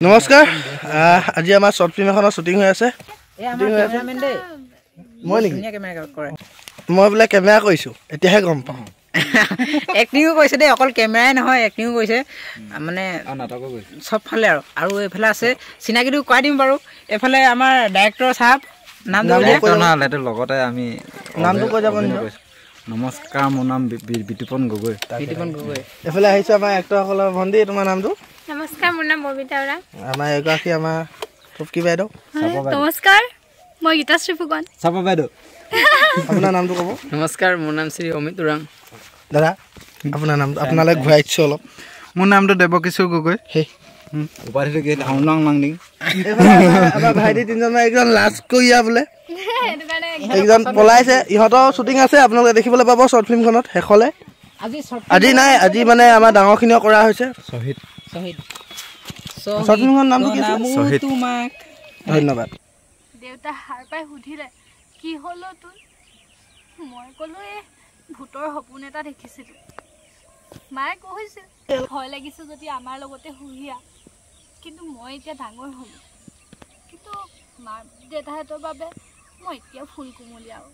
নমস্কাৰ আজি আমাৰ শৰ্ট ফিল্ম এখনৰ শুটিং হৈ আছে মই বোলে কেমেৰা কৰিছো এতিয়াহে গম পাওঁ এক্টিংও কৰিছে দেই অকল কেমেৰাই নহয় এক্টিংও কৰিছে মানে নাটকো কৰিছে সব ফালে আৰু এফালে আছে চিনাকিটো কোৱাই দিম বাৰু এফালে আমাৰ ডাইৰেক্টৰ সাহেব নামটো ডাইৰেক্টৰ লগতে আমি নামটো কৈ যাব নমস্কাৰ মোৰ নাম বিতুপন গগৈ এফালে আহিছে আমাৰ এক্টৰসকলৰ ভণ্টি তোমাৰ নামটো নমস্কাৰ মোৰ নাম ববিতা ওৰাং আমাৰ এগৰাকী আমাৰ টুপকি বাইদেউ নমস্কাৰ মই গীতাশ্ৰী ফুকন চাপা বাইদেউ আপোনাৰ নামটো ক'ব নমস্কাৰ মোৰ নাম শ্ৰী অমিত ওৰাং দাদা আপোনাৰ নামটো আপোনালৈ ঘূৰাই দিছোঁ অলপ মোৰ নামটো দেৱকিশোৰ গগৈ সেই উপাধিটো কি হাউলং মাংডিং আমাৰ ভাইটি তিনিজনৰ একজন লাজ কৰিয়া বোলে একজন পলাইছে ইহঁতৰ শ্বুটিং আছে আপোনালোকে দেখিবলৈ পাব শ্বৰ্ট ফিল্মখনত শেষলৈ আজি নাই আজি মানে আমাৰ ডাঙৰখিনিও কৰা হৈছে শ্বহীদ শ্বৰ্ট ফিল্মখনৰ নামটো কি আছে তোমাক ধন্যবাদ দেউতা হাৰ পাই সুধিলে কি হলো তোৰ মই কলো এ ভূতৰ সপোন এটা দেখিছিলো মায়ে কৈছিল ভয় লাগিছে যদি আমাৰ লগতে হুহিয়া কিন্তু মই এতিয়া ডাঙৰ হলো কিন্তু মা দেউতাহঁতৰ বাবে মই এতিয়া ফুল কুমলি আৰু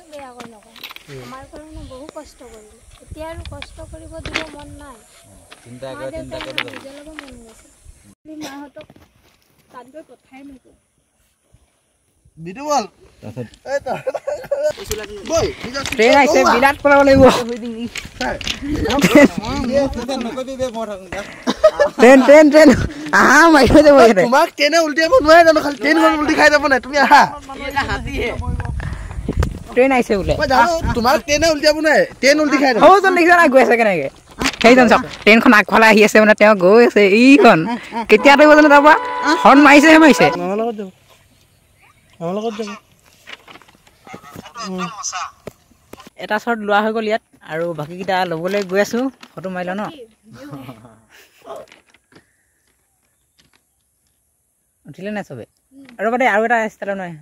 বেয়া কৰি নকওঁ আমাৰ কাৰণে বহু কষ্ট কৰিলো এতিয়া আৰু কষ্ট কৰিব দিব মন নাই চিন্তা কৰি মন গৈছে মাহঁতক তাত গৈ কথাই নকওঁ বিটুবল ট্ৰেইন আহিছে বিৰাট পলাব লাগিব ট্ৰেইন আহা মাৰি থৈ যাব তোমাক ট্ৰেইনে উল্টিয়াব নোৱাৰে জানো খালি ট্ৰেইনখন উল্টি খাই যাব নাই তুমি আহা ট্ৰেইন আহিছে বোলে তোমাক ট্ৰেইনে উল্টিয়াব নোৱাৰে ট্ৰেইন উল্টি খাই যাব সৌজন দেখিছা নাই গৈ আছে কেনেকে সেইজন চাওক ট্ৰেইনখন আগফালে আহি আছে মানে তেওঁ গৈ আছে এইখন কেতিয়া দিব জানো তাৰপৰা হৰ্ণ মাৰিছেহে মাৰিছে আমাৰ লগত যাব এটা শ্বট লোৱা হৈ গ'ল ইয়াত আৰু বাকীকেইটা ল'বলৈ গৈ আছো ফটো মাৰি লওঁ ন উঠিলে নাই চবে আৰু বাদে আৰু এটা ষ্টাইল নহয়